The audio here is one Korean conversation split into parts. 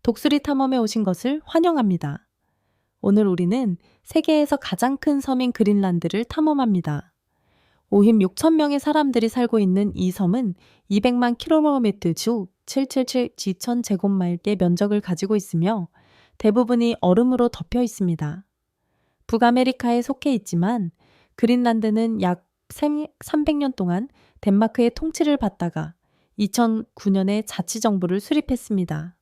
독수리 탐험에 오신 것을 환영합니다. 오늘 우리는 세계에서 가장 큰 섬인 그린란드를 탐험합니다. 5임 6천 명의 사람들이 살고 있는 이 섬은 200만 킬로미터 주 777 지천 제곱마일의 면적을 가지고 있으며 대부분이 얼음으로 덮여 있습니다. 북아메리카에 속해 있지만 그린란드는 약 300년 동안 덴마크의 통치를 받다가 2009년에 자치정부를 수립했습니다.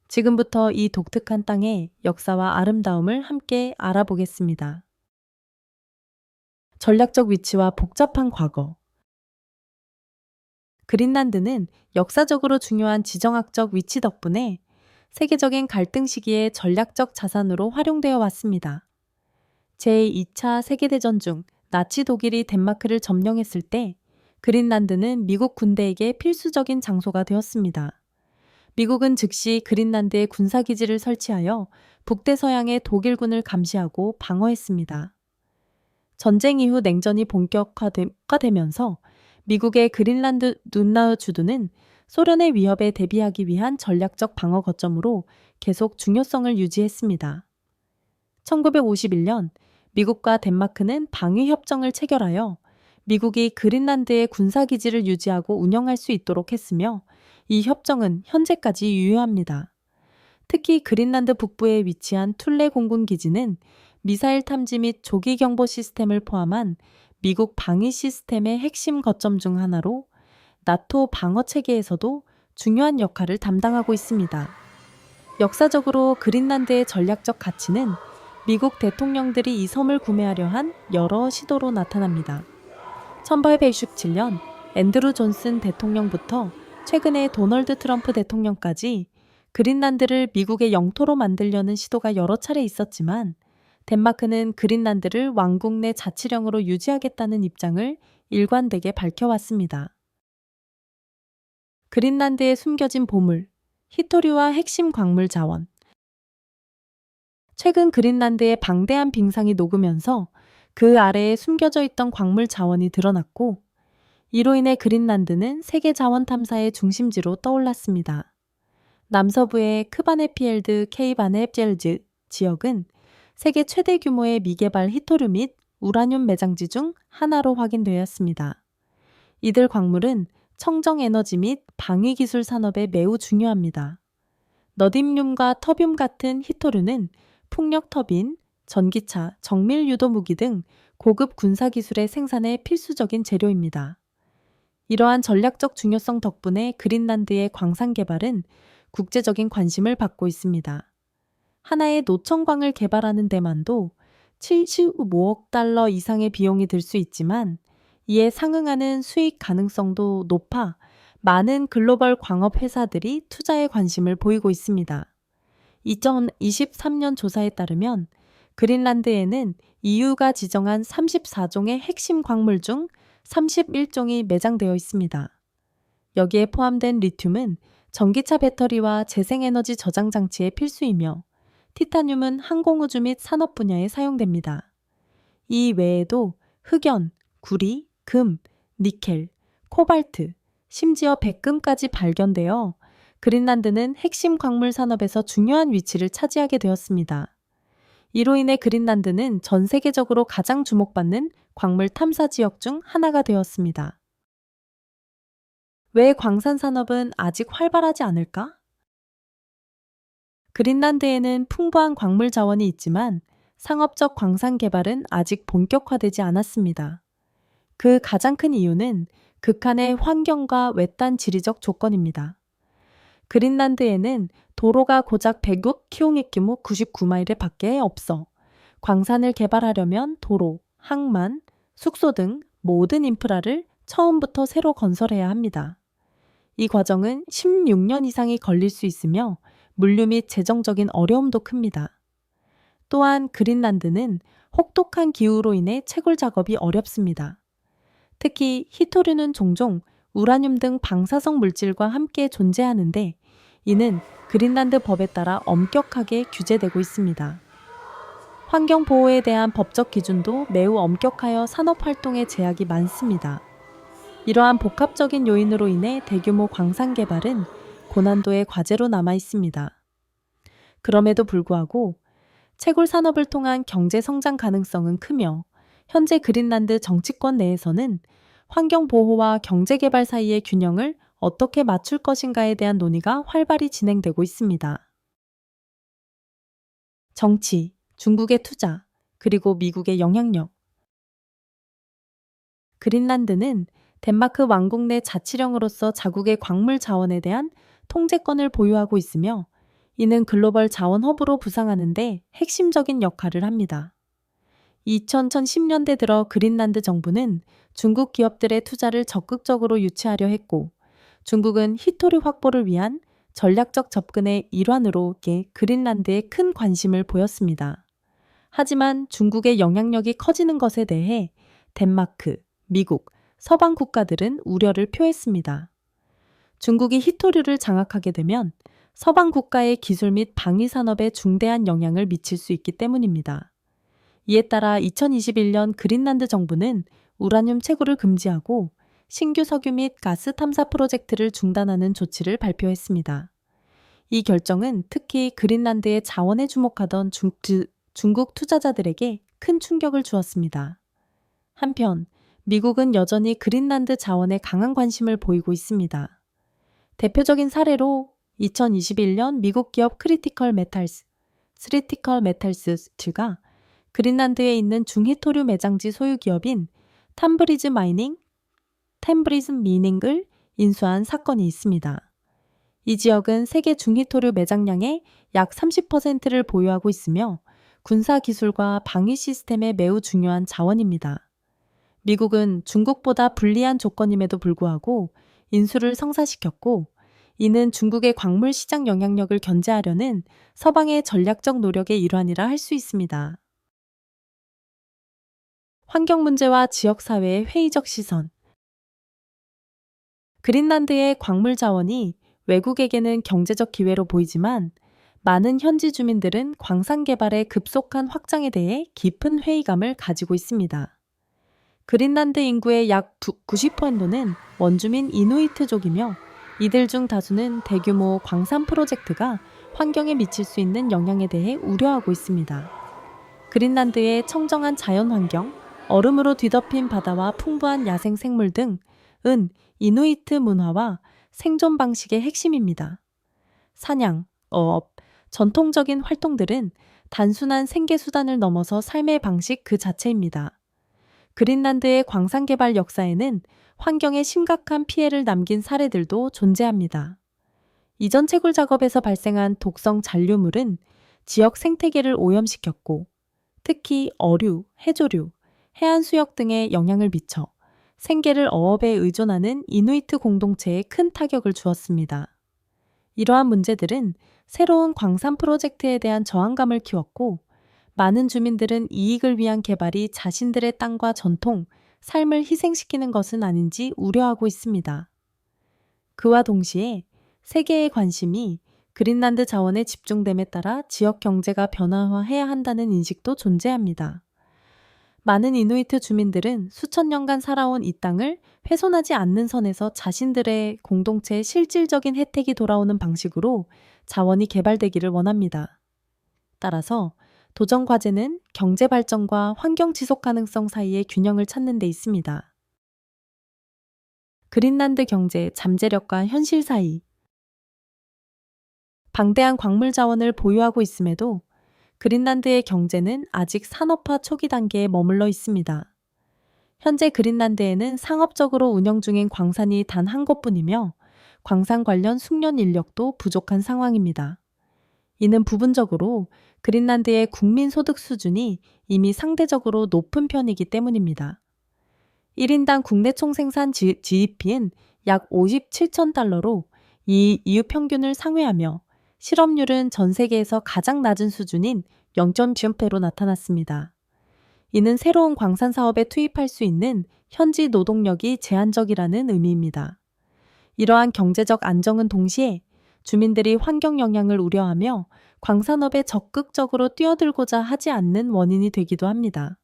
지금부터 이 독특한 땅의 역사와 아름다움을 함께 알아보겠습니다. 전략적 위치와 복잡한 과거. 그린란드는 역사적으로 중요한 지정학적 위치 덕분에 세계적인 갈등 시기에 전략적 자산으로 활용되어 왔습니다. 제2차 세계대전 중 나치 독일이 덴마크를 점령했을 때 그린란드는 미국 군대에게 필수적인 장소가 되었습니다. 미국은 즉시 그린란드에 군사기지를 설치하여 북대서양의 독일군을 감시하고 방어했습니다. 전쟁 이후 냉전이 본격화되면서 미국의 그린란드 눈나우 주도는 소련의 위협에 대비하기 위한 전략적 방어 거점으로 계속 중요성을 유지했습니다. 1951년 미국과 덴마크는 방위협정을 체결하여 미국이 그린란드의 군사기지를 유지하고 운영할 수 있도록 했으며 이 협정은 현재까지 유효합니다. 특히 그린란드 북부에 위치한 툴레 공군기지는 미사일 탐지 및 조기 경보 시스템을 포함한 미국 방위 시스템의 핵심 거점 중 하나로 나토 방어 체계에서도 중요한 역할을 담당하고 있습니다. 역사적으로 그린란드의 전략적 가치는 미국 대통령들이 이 섬을 구매하려 한 여러 시도로 나타납니다. 1867년 앤드루 존슨 대통령부터 최근에 도널드 트럼프 대통령까지 그린란드를 미국의 영토로 만들려는 시도가 여러 차례 있었지만 덴마크는 그린란드를 왕국 내 자치령으로 유지하겠다는 입장을 일관되게 밝혀왔습니다. 그린란드에 숨겨진 보물, 히토류와 핵심 광물 자원. 최근 그린란드의 방대한 빙상이 녹으면서 그 아래에 숨겨져 있던 광물 자원이 드러났고 이로 인해 그린란드는 세계 자원 탐사의 중심지로 떠올랐습니다. 남서부의 크바네피엘드 케이바네젤즈 지역은 세계 최대 규모의 미개발 히토류 및 우라늄 매장지 중 하나로 확인되었습니다. 이들 광물은 청정에너지 및 방위기술 산업에 매우 중요합니다. 너듐륨과 터뷴 같은 히토류는 풍력 터빈, 전기차, 정밀 유도 무기 등 고급 군사기술의 생산에 필수적인 재료입니다. 이러한 전략적 중요성 덕분에 그린란드의 광산 개발은 국제적인 관심을 받고 있습니다. 하나의 노천광을 개발하는 데만도 75억 달러 이상의 비용이 들 수 있지만 이에 상응하는 수익 가능성도 높아 많은 글로벌 광업 회사들이 투자에 관심을 보이고 있습니다. 2023년 조사에 따르면 그린란드에는 EU가 지정한 34종의 핵심 광물 중 31종이 매장되어 있습니다. 여기에 포함된 리튬은 전기차 배터리와 재생에너지 저장 장치의 필수이며 티타늄은 항공우주 및 산업 분야에 사용됩니다. 이 외에도 흑연, 구리, 금, 니켈, 코발트, 심지어 백금까지 발견되어 그린란드는 핵심 광물 산업에서 중요한 위치를 차지하게 되었습니다. 이로 인해 그린란드는 전 세계적으로 가장 주목받는 광물 탐사 지역 중 하나가 되었습니다. 왜 광산 산업은 아직 활발하지 않을까? 그린란드에는 풍부한 광물 자원이 있지만 상업적 광산 개발은 아직 본격화되지 않았습니다. 그 가장 큰 이유는 극한의 환경과 외딴 지리적 조건입니다. 그린란드에는 도로가 고작 106km 규모 99마일 밖에 없어 광산을 개발하려면 도로, 항만, 숙소 등 모든 인프라를 처음부터 새로 건설해야 합니다. 이 과정은 16년 이상이 걸릴 수 있으며 물류 및 재정적인 어려움도 큽니다. 또한 그린란드는 혹독한 기후로 인해 채굴 작업이 어렵습니다. 특히 히토류는 종종 우라늄 등 방사성 물질과 함께 존재하는데 이는 그린란드 법에 따라 엄격하게 규제되고 있습니다. 환경보호에 대한 법적 기준도 매우 엄격하여 산업활동에 제약이 많습니다. 이러한 복합적인 요인으로 인해 대규모 광산 개발은 고난도의 과제로 남아 있습니다. 그럼에도 불구하고 채굴 산업을 통한 경제 성장 가능성은 크며 현재 그린란드 정치권 내에서는 환경 보호와 경제 개발 사이의 균형을 어떻게 맞출 것인가에 대한 논의가 활발히 진행되고 있습니다. 정치, 중국의 투자, 그리고 미국의 영향력. 그린란드는 덴마크 왕국 내 자치령으로서 자국의 광물 자원에 대한 통제권을 보유하고 있으며 이는 글로벌 자원 허브로 부상하는 데 핵심적인 역할을 합니다. 2010년대 들어 그린란드 정부는 중국 기업들의 투자를 적극적으로 유치하려 했고 중국은 히토류 확보를 위한 전략적 접근의 일환으로 그린란드에 큰 관심을 보였습니다. 하지만 중국의 영향력이 커지는 것에 대해 덴마크, 미국, 서방 국가들은 우려를 표했습니다. 중국이 히토류를 장악하게 되면 서방 국가의 기술 및 방위 산업에 중대한 영향을 미칠 수 있기 때문입니다. 이에 따라 2021년 그린란드 정부는 우라늄 채굴을 금지하고 신규 석유 및 가스 탐사 프로젝트를 중단하는 조치를 발표했습니다. 이 결정은 특히 그린란드의 자원에 주목하던 중국 투자자들에게 큰 충격을 주었습니다. 한편 미국은 여전히 그린란드 자원에 강한 관심을 보이고 있습니다. 대표적인 사례로 2021년 미국 기업 크리티컬 메탈스가 그린란드에 있는 중히토류 매장지 소유 기업인 탐브리즈 미닝을 인수한 사건이 있습니다. 이 지역은 세계 중히토류 매장량의 약 30%를 보유하고 있으며 군사 기술과 방위 시스템에 매우 중요한 자원입니다. 미국은 중국보다 불리한 조건임에도 불구하고 인수를 성사시켰고 이는 중국의 광물 시장 영향력을 견제하려는 서방의 전략적 노력의 일환이라 할 수 있습니다. 환경 문제와 지역사회의 회의적 시선. 그린란드의 광물 자원이 외국에게는 경제적 기회로 보이지만 많은 현지 주민들은 광산 개발의 급속한 확장에 대해 깊은 회의감을 가지고 있습니다. 그린란드 인구의 약 90%는 원주민 이누이트족이며 이들 중 다수는 대규모 광산 프로젝트가 환경에 미칠 수 있는 영향에 대해 우려하고 있습니다. 그린란드의 청정한 자연 환경, 얼음으로 뒤덮인 바다와 풍부한 야생 생물 등은 이누이트 문화와 생존 방식의 핵심입니다. 사냥, 어업, 전통적인 활동들은 단순한 생계 수단을 넘어서 삶의 방식 그 자체입니다. 그린란드의 광산 개발 역사에는 환경에 심각한 피해를 남긴 사례들도 존재합니다. 이전 채굴 작업에서 발생한 독성 잔류물은 지역 생태계를 오염시켰고 특히 어류, 해조류, 해안 수역 등에 영향을 미쳐 생계를 어업에 의존하는 이누이트 공동체에 큰 타격을 주었습니다. 이러한 문제들은 새로운 광산 프로젝트에 대한 저항감을 키웠고 많은 주민들은 이익을 위한 개발이 자신들의 땅과 전통, 삶을 희생시키는 것은 아닌지 우려하고 있습니다. 그와 동시에 세계의 관심이 그린란드 자원에 집중됨에 따라 지역 경제가 변화해야 한다는 인식도 존재합니다. 많은 이누이트 주민들은 수천 년간 살아온 이 땅을 훼손하지 않는 선에서 자신들의 공동체에 실질적인 혜택이 돌아오는 방식으로 자원이 개발되기를 원합니다. 따라서 도전 과제는 경제 발전과 환경 지속 가능성 사이의 균형을 찾는 데 있습니다. 그린란드 경제 잠재력과 현실 사이. 방대한 광물 자원을 보유하고 있음에도 그린란드의 경제는 아직 산업화 초기 단계에 머물러 있습니다. 현재 그린란드에는 상업적으로 운영 중인 광산이 단 한 곳뿐이며 광산 관련 숙련 인력도 부족한 상황입니다. 이는 부분적으로 그린란드의 국민 소득 수준이 이미 상대적으로 높은 편이기 때문입니다. 1인당 국내 총생산 GDP는 약 57천 달러로 이 EU 평균을 상회하며 실업률은 전 세계에서 가장 낮은 수준인 0.0%로 나타났습니다. 이는 새로운 광산 사업에 투입할 수 있는 현지 노동력이 제한적이라는 의미입니다. 이러한 경제적 안정은 동시에 주민들이 환경 영향을 우려하며 광산업에 적극적으로 뛰어들고자 하지 않는 원인이 되기도 합니다.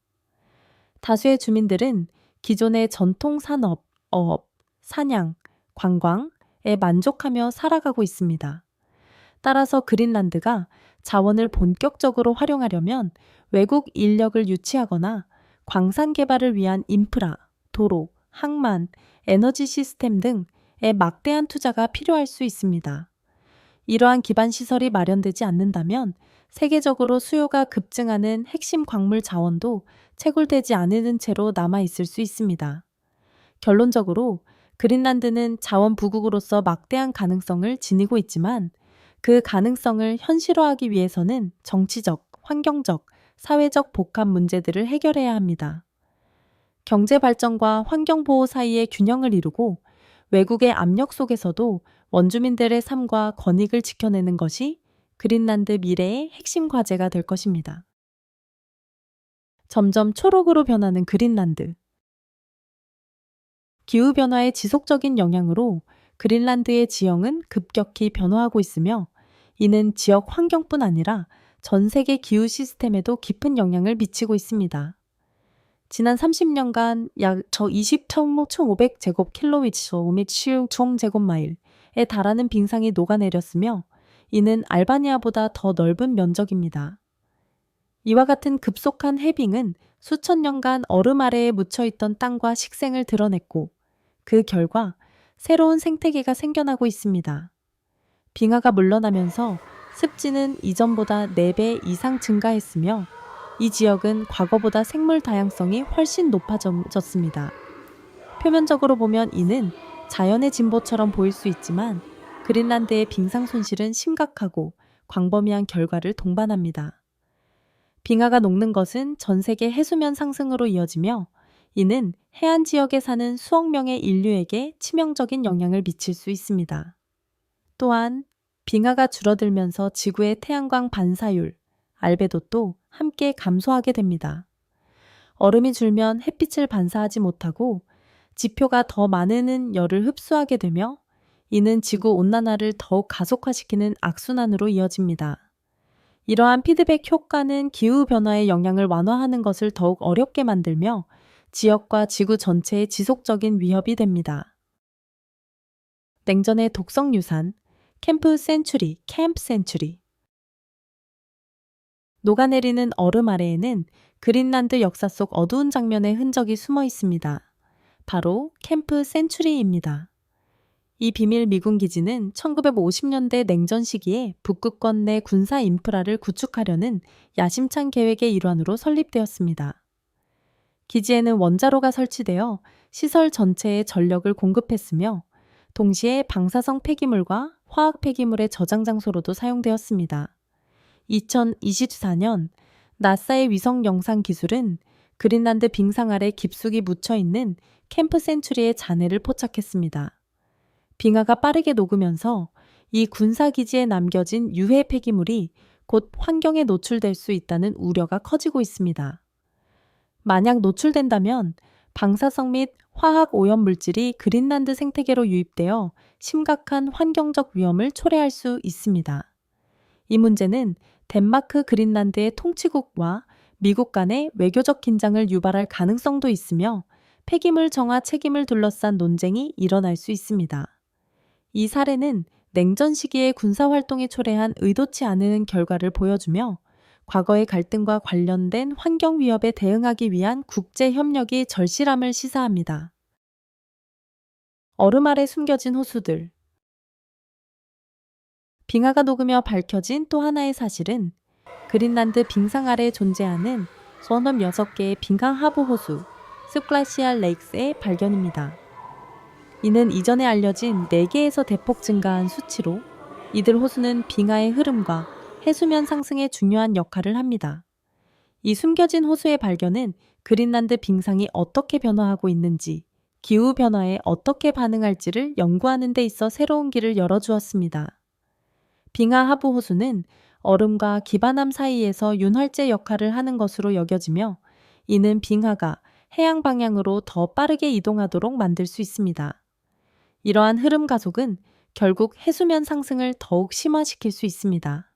다수의 주민들은 기존의 전통 산업, 어업, 사냥, 관광에 만족하며 살아가고 있습니다. 따라서 그린란드가 자원을 본격적으로 활용하려면 외국 인력을 유치하거나 광산 개발을 위한 인프라, 도로, 항만, 에너지 시스템 등에 막대한 투자가 필요할 수 있습니다. 이러한 기반 시설이 마련되지 않는다면 세계적으로 수요가 급증하는 핵심 광물 자원도 채굴되지 않는 채로 남아 있을 수 있습니다. 결론적으로 그린란드는 자원 부국으로서 막대한 가능성을 지니고 있지만 그 가능성을 현실화하기 위해서는 정치적, 환경적, 사회적 복합 문제들을 해결해야 합니다. 경제 발전과 환경 보호 사이의 균형을 이루고 외국의 압력 속에서도 원주민들의 삶과 권익을 지켜내는 것이 그린란드 미래의 핵심 과제가 될 것입니다. 점점 초록으로 변하는 그린란드. 기후변화의 지속적인 영향으로 그린란드의 지형은 급격히 변화하고 있으며 이는 지역 환경뿐 아니라 전 세계 기후 시스템에도 깊은 영향을 미치고 있습니다. 지난 30년간 약 20.5제곱킬로미터 총제곱마일에 달하는 빙상이 녹아내렸으며 이는 알바니아보다 더 넓은 면적입니다. 이와 같은 급속한 해빙은 수천 년간 얼음 아래에 묻혀있던 땅과 식생을 드러냈고 그 결과 새로운 생태계가 생겨나고 있습니다. 빙하가 물러나면서 습지는 이전보다 4배 이상 증가했으며 이 지역은 과거보다 생물 다양성이 훨씬 높아졌습니다. 표면적으로 보면 이는 자연의 진보처럼 보일 수 있지만 그린란드의 빙상 손실은 심각하고 광범위한 결과를 동반합니다. 빙하가 녹는 것은 전 세계 해수면 상승으로 이어지며 이는 해안 지역에 사는 수억 명의 인류에게 치명적인 영향을 미칠 수 있습니다. 또한 빙하가 줄어들면서 지구의 태양광 반사율, 알베도도 함께 감소하게 됩니다. 얼음이 줄면 햇빛을 반사하지 못하고 지표가 더 많은 열을 흡수하게 되며 이는 지구 온난화를 더욱 가속화시키는 악순환으로 이어집니다. 이러한 피드백 효과는 기후변화의 영향을 완화하는 것을 더욱 어렵게 만들며 지역과 지구 전체에 지속적인 위협이 됩니다. 냉전의 독성 유산, 캠프 센츄리. 녹아내리는 얼음 아래에는 그린란드 역사 속 어두운 장면의 흔적이 숨어 있습니다. 바로 캠프 센츄리입니다. 이 비밀 미군 기지는 1950년대 냉전 시기에 북극권 내 군사 인프라를 구축하려는 야심찬 계획의 일환으로 설립되었습니다. 기지에는 원자로가 설치되어 시설 전체에 전력을 공급했으며 동시에 방사성 폐기물과 화학 폐기물의 저장 장소로도 사용되었습니다. 2024년 나사의 위성 영상 기술은 그린란드 빙상 아래 깊숙이 묻혀있는 캠프 센츄리의 잔해를 포착했습니다. 빙하가 빠르게 녹으면서 이 군사기지에 남겨진 유해 폐기물이 곧 환경에 노출될 수 있다는 우려가 커지고 있습니다. 만약 노출된다면 방사성 및 화학 오염 물질이 그린란드 생태계로 유입되어 심각한 환경적 위험을 초래할 수 있습니다. 이 문제는 덴마크 그린란드의 통치국과 미국 간의 외교적 긴장을 유발할 가능성도 있으며 폐기물 정화 책임을 둘러싼 논쟁이 일어날 수 있습니다. 이 사례는 냉전 시기의 군사활동이 초래한 의도치 않은 결과를 보여주며 과거의 갈등과 관련된 환경 위협에 대응하기 위한 국제 협력이 절실함을 시사합니다. 얼음 아래 숨겨진 호수들. 빙하가 녹으며 밝혀진 또 하나의 사실은 그린란드 빙상 아래에 존재하는 소넘 6개의 빙하 하부 호수, 스글라시알 레이크스의 발견입니다. 이는 이전에 알려진 4개에서 대폭 증가한 수치로 이들 호수는 빙하의 흐름과 해수면 상승에 중요한 역할을 합니다. 이 숨겨진 호수의 발견은 그린란드 빙상이 어떻게 변화하고 있는지, 기후변화에 어떻게 반응할지를 연구하는 데 있어 새로운 길을 열어주었습니다. 빙하 하부 호수는 얼음과 기반함 사이에서 윤활제 역할을 하는 것으로 여겨지며 이는 빙하가 해양 방향으로 더 빠르게 이동하도록 만들 수 있습니다. 이러한 흐름 가속은 결국 해수면 상승을 더욱 심화시킬 수 있습니다.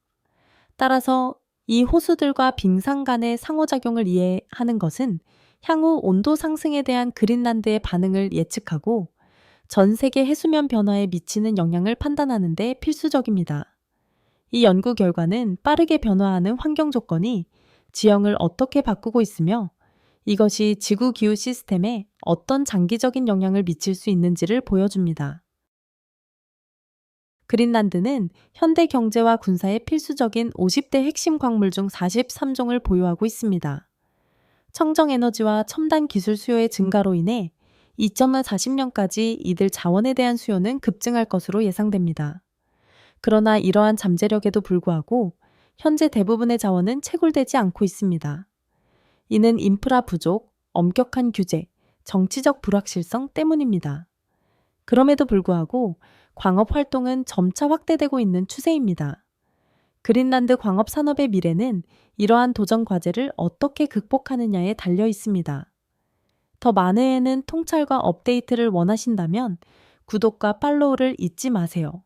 따라서 이 호수들과 빙상 간의 상호작용을 이해하는 것은 향후 온도 상승에 대한 그린란드의 반응을 예측하고 전 세계 해수면 변화에 미치는 영향을 판단하는 데 필수적입니다. 이 연구 결과는 빠르게 변화하는 환경 조건이 지형을 어떻게 바꾸고 있으며 이것이 지구 기후 시스템에 어떤 장기적인 영향을 미칠 수 있는지를 보여줍니다. 그린란드는 현대 경제와 군사에 필수적인 50대 핵심 광물 중 43종을 보유하고 있습니다. 청정 에너지와 첨단 기술 수요의 증가로 인해 2040년까지 이들 자원에 대한 수요는 급증할 것으로 예상됩니다. 그러나 이러한 잠재력에도 불구하고 현재 대부분의 자원은 채굴되지 않고 있습니다. 이는 인프라 부족, 엄격한 규제, 정치적 불확실성 때문입니다. 그럼에도 불구하고 광업 활동은 점차 확대되고 있는 추세입니다. 그린란드 광업 산업의 미래는 이러한 도전 과제를 어떻게 극복하느냐에 달려 있습니다. 더 많은 통찰과 업데이트를 원하신다면 구독과 팔로우를 잊지 마세요.